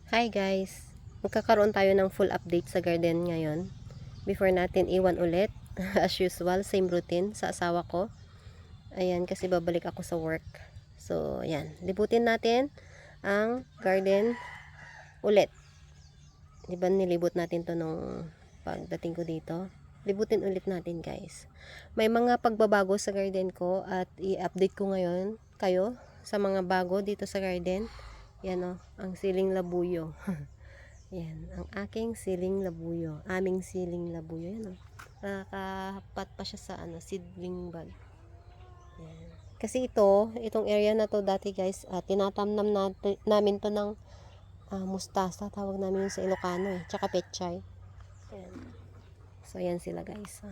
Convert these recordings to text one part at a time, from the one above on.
Hi guys! Magkakaroon tayo ng full update sa garden ngayon. Before natin iwan ulit, as usual, same routine sa asawa ko. Ayan, kasi babalik ako sa work. So, ayan. Libutin natin ang garden ulit. Diba nilibot natin to nung pagdating ko dito? Libutin ulit natin guys. May mga pagbabago sa garden ko at i-update ko ngayon kayo sa mga bago dito sa garden. Yan o, ang siling labuyo. Yan, ang aking siling labuyo. Aming siling labuyo. Yan o. Nakapat pa siya sa seedling bag. Yan. Kasi itong area na to dati guys, tinatamnam namin to ng mustasa. Tawag namin yun sa Ilocano eh. Tsaka pechay. Yan. So, yan sila guys.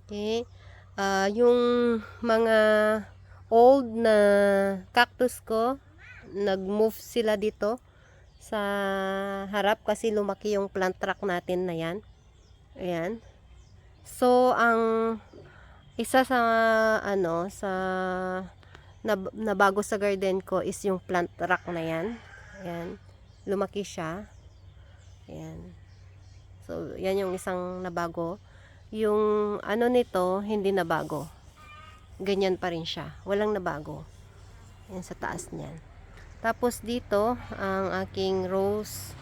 Okay. Yung mga old na cactus ko, nag-move sila dito sa harap kasi lumaki yung plant rack natin na yan. Ayan. So, ang isa sa nabago sa garden ko is yung plant rack na yan. Ayan. Lumaki siya. Ayan. So, yan yung isang nabago. Yung nito, hindi nabago. Ganyan pa rin siya. Walang nabago. Yan sa taas niyan. Tapos dito, ang aking rose.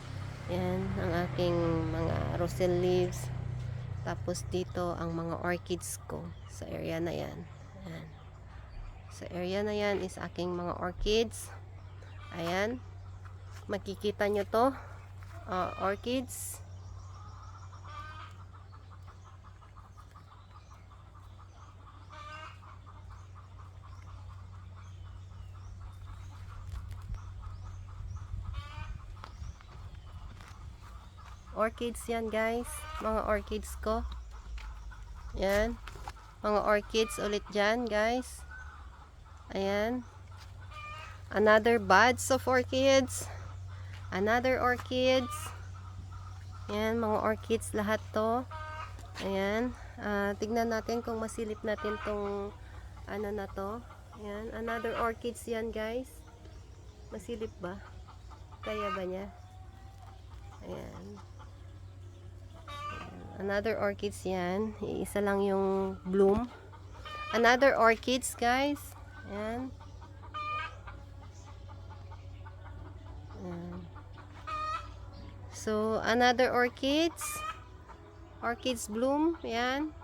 Yan, ang aking mga roselle leaves. Tapos dito, ang mga orchids ko. Sa area na yan. Yan. Sa area na yan is aking mga orchids. Ayan. Makikita nyo to. Orchids. Orchids yan guys, mga orchids ko. Yan, mga orchids ulit dyan guys. Ayan, another buds of orchids, another orchids. Yan, mga orchids lahat to. Ayan, tignan natin kung masilip natin tong na to. Ayan, another orchids yan guys. Masilip ba? Kaya ba niya? Ayan. Another orchids yan. Isa lang yung bloom. Another orchids guys. Ayan. Ayan. So, another orchids. Orchids bloom. Ayan.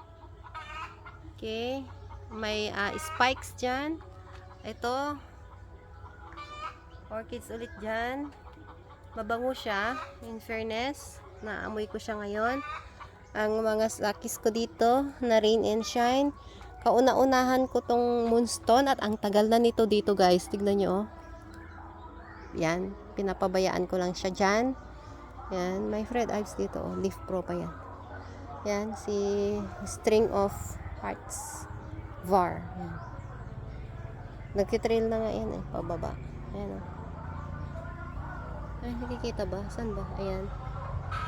Okay. May spikes dyan. Ito. Orchids ulit dyan. Mabango siya. In fairness. Naamoy ko siya ngayon. Ang mga slackies ko dito na rain and shine. Kauna-unahan ko tong moonstone at ang tagal na nito dito guys. Tignan nyo oh. Yan. Pinapabayaan ko lang siya dyan. Yan. May Fred Ives dito oh. Leaf Pro pa yan. Yan. Si String of Hearts. VAR. Yan. Nagtitrail na nga yan eh. Pababa. Ayan oh. Ay, nakikita ba? Saan ba? Ayan.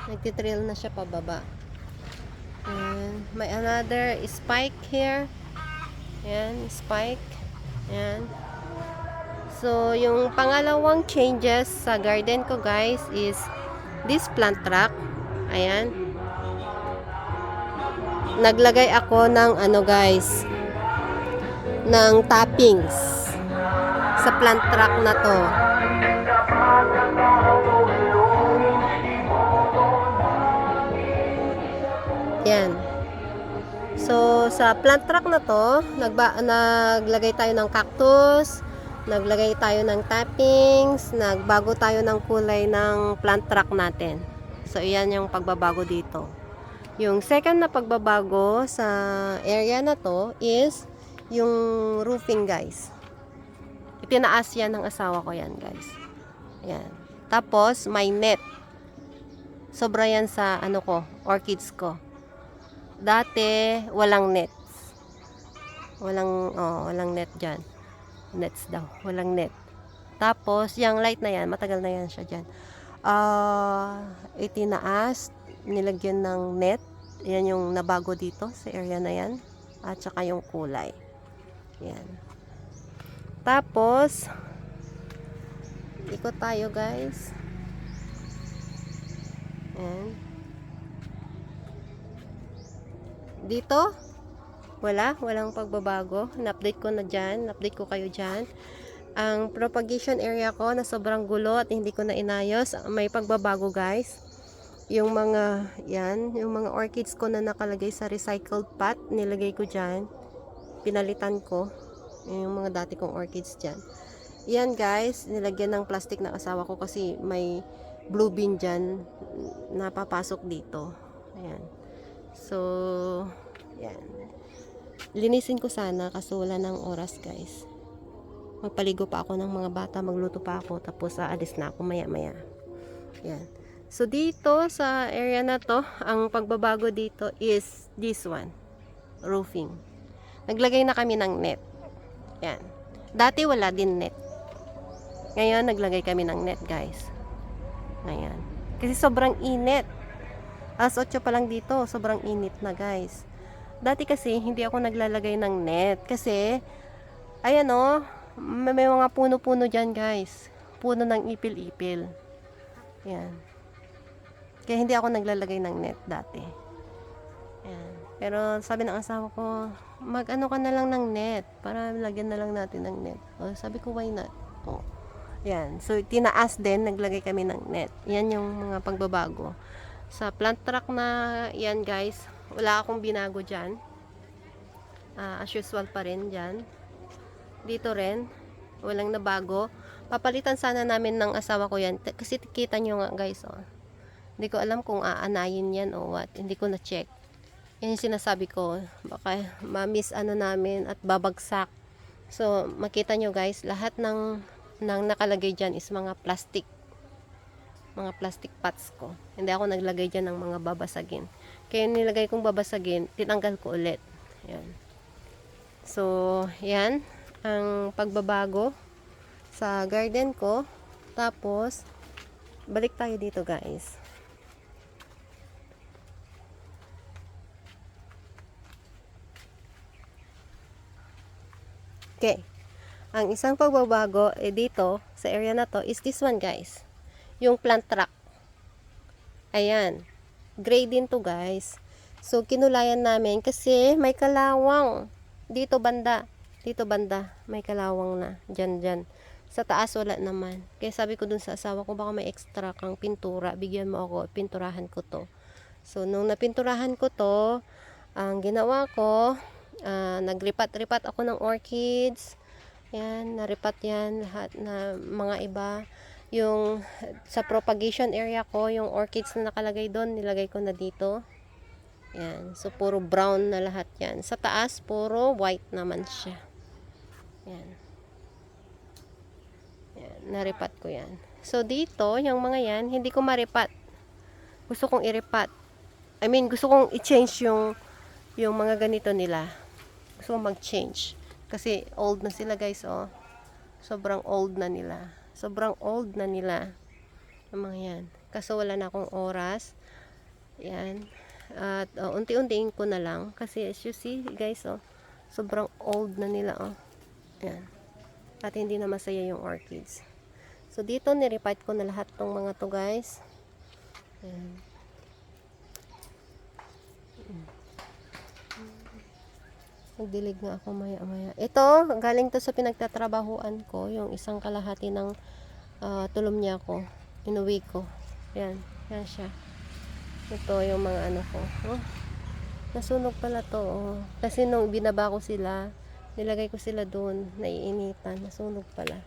Nagtitrail na siya pababa. And may another spike here. Ayan, spike. Ayan. So, yung pangalawang changes sa garden ko guys is this plant rack. Ayan. Naglagay ako ng guys, ng toppings sa plant rack na to. Yan. So, sa plant rack na to, naglagay tayo ng cactus, naglagay tayo ng toppings, nagbago tayo ng kulay ng plant rack natin. So, iyan yung pagbabago dito. Yung second na pagbabago sa area na to is yung roofing guys. Itinaas yan ng asawa ko yan guys. Yan. Tapos, may net. Sobra yan sa orchids ko. Dati, walang nets. Walang net dyan. Nets daw. Walang net. Tapos, yung light na yan, matagal na yan siya dyan. Itinaas, nilagyan ng net. Yan yung nabago dito sa area na yan. At saka yung kulay. Yan. Tapos, ikot tayo guys. Ayan. Dito, walang pagbabago. Na-update ko na dyan. Na-update ko kayo dyan. Ang propagation area ko na sobrang gulo at hindi ko na inayos. May pagbabago guys. Yung mga, yung mga orchids ko na nakalagay sa recycled pot, nilagay ko dyan. Pinalitan ko. Yung mga dati kong orchids dyan. Yan guys, nilagyan ng plastic ng asawa ko kasi may blue bean dyan napapasok dito. Ayan. So, yan. Linisin ko sana kasi wala ng oras guys. Magpaligo pa ako ng mga bata, magluto pa ako, tapos aalis na ako maya-maya. Yan. So, dito sa area na to, ang pagbabago dito is this one. Roofing. Naglagay na kami ng net. Yan. Dati wala din net. Ngayon, naglagay kami ng net, guys. Ngayon. Kasi sobrang init. Alas 8 pa lang dito, sobrang init na, guys. Dati kasi, hindi ako naglalagay ng net. Kasi, ayan o, may mga puno-puno dyan, guys. Puno ng ipil-ipil. Yan. Kaya hindi ako naglalagay ng net dati. Yan. Pero sabi ng asawa ko, mag-ano ka na lang ng net para lagyan na lang natin ng net. O, sabi ko, why not? O, yan. So, tinaas din, naglagay kami ng net. Yan yung mga pagbabago. Sa plant truck na yan, guys, wala akong binago dyan. As usual pa rin dyan. Dito rin, walang nabago. Papalitan sana namin ng asawa ko yan. Kasi kita nyo nga, guys, oh. Hindi ko alam kung aanayin yan o what. Hindi ko na-check. Yan yung sinasabi ko. Baka ma-miss ano namin at babagsak. So, makita nyo guys, lahat ng nakalagay dyan is mga plastic. Mga plastic pots ko. Hindi ako naglagay dyan ng mga babasagin. Kaya nilagay kong babasagin, tinanggal ko ulit. Yan. So, yan. Ang pagbabago sa garden ko. Tapos, balik tayo dito guys. Okay. Ang isang pagbabago dito sa area na to is this one guys. Yung plant truck. Ayan. Gray din to guys. So kinulayan namin kasi may kalawang. Dito banda. Dito banda. May kalawang na. Dyan. Sa taas wala naman. Kaya sabi ko dun sa asawa ko baka may extra kang pintura. Bigyan mo ako. Pinturahan ko to. So nung napinturahan ko to, ang ginawa ko, nagripat-ripat ako ng orchids. Yan, naripat yan lahat na mga iba. Yung sa propagation area ko, yung orchids na nakalagay doon, nilagay ko na dito. Yan, so puro brown na lahat yan. Sa taas, puro white naman siya. Yan. Yan, naripat ko yan. So dito, yung mga yan, hindi ko maripat. Gusto kong iripat. Gusto kong i-change yung mga ganito nila. Gusto kong mag-change. Kasi old na sila guys, oh. Sobrang old na nila. Sobrang old na nila. Yung mga yan. Kaso wala na akong oras. Yan. At unti-untiin ko na lang. Kasi as you see guys, oh. Sobrang old na nila, oh. Yan. At hindi na masaya yung orchids. So dito, nirepight ko na lahat tong mga to guys. Yan. Nagdilig nga ako maya-maya. Ito, galing to sa pinagtatrabahuan ko. Yung isang kalahati ng tulom niya ko. Inuwi ko. Yan. Yan siya. Ito yung mga ano ko. Oh, nasunog pala to. Oh. Kasi nung binaba ko sila, nilagay ko sila doon. Naiinitan. Nasunog pala.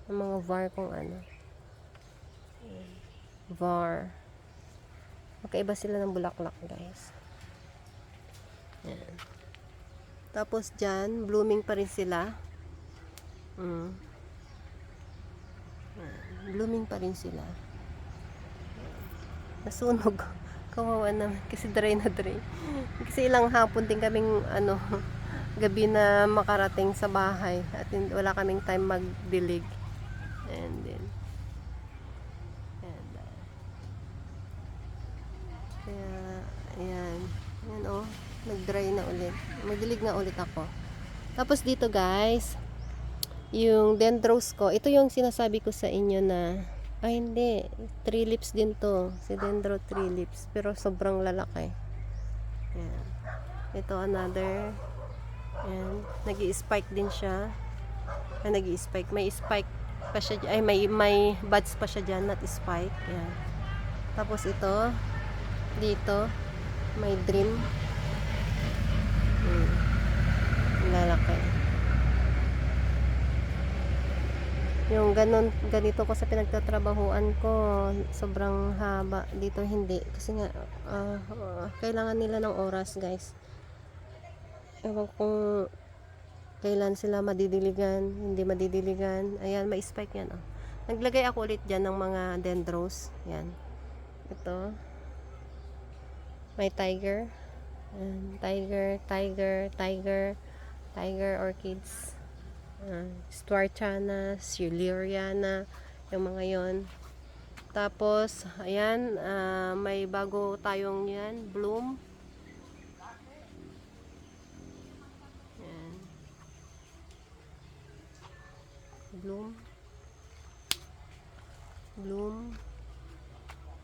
Yung mga var kong ano. Var. Magkaiba sila ng bulaklak guys. Yan. Tapos dyan, blooming pa rin sila. Blooming pa rin sila. Nasunog. Kawawa naman. Kasi dry na dry. Kasi ilang hapon din kaming gabi na makarating sa bahay. At wala kaming time magdilig. And then kaya ayan. Ayan oh. Nag-dry na ulit. Magdilig na ulit ako. Tapos dito guys, yung dendros ko, ito yung sinasabi ko sa inyo na Ay, hindi. 3 lips din to. Si Dendro 3 lips. Pero sobrang lalaki. Ayan. Ito another. Ayan. Nag-i-spike din siya. Ay, nag-i-spike. May spike pa siya. Ay, may buds pa siya dyan. Not spike. Ayan. Tapos ito. Dito. May dream. Lalaki. Yung ganito ko sa pinagtatrabahuan ko, sobrang haba. Dito hindi. Kasi nga, kailangan nila ng oras, guys. Ewan kung kailan sila madidiligan, hindi madidiligan. Ayan, may spike yan. Oh. Naglagay ako ulit dyan ng mga dendros. Ayan. Ito. May tiger. Ayan. Tiger orchids. Stuartiana, Siluriana, yung mga yon. Tapos, ayan, may bago tayong yan, bloom. Ayan. Bloom.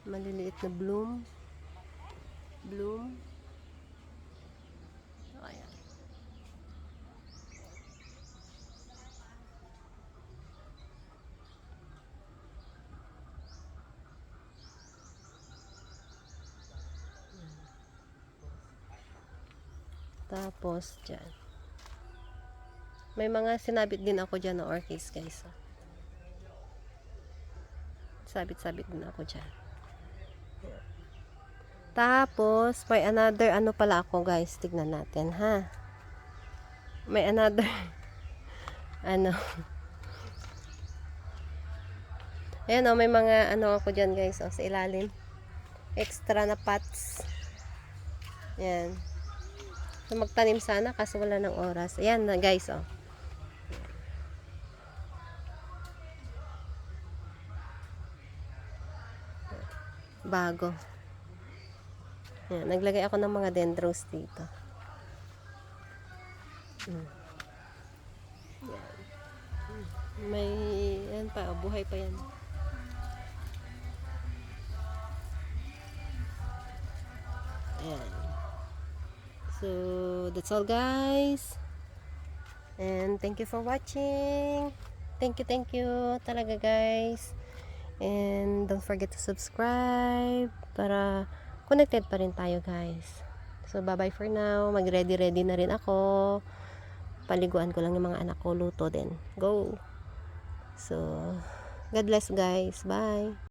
Maliliit na bloom. Ayan. Tapos, dyan. May mga sinabit din ako dyan na orchids, guys. Sabit-sabit din ako dyan. Tapos, may another ano pala ako, guys. Tignan natin, ha? May another ano. Ayan, oh, may mga ano ako dyan, guys, oh, sa ilalim. Extra na pots. Ayan. So, magtanim sana kasi wala ng oras. Ayan na, guys, oh. Bago. Ayan, naglagay ako ng mga dendros dito. Ayan. May, yan pa, oh, buhay pa yan. Ayan. So, that's all, guys. And thank you for watching. Thank you talaga, guys. And don't forget to subscribe para connected pa rin tayo, guys. So, bye-bye for now. Mag-ready na rin ako. Paliguan ko lang yung mga anak ko. Luto din. Go! So, God bless, guys. Bye!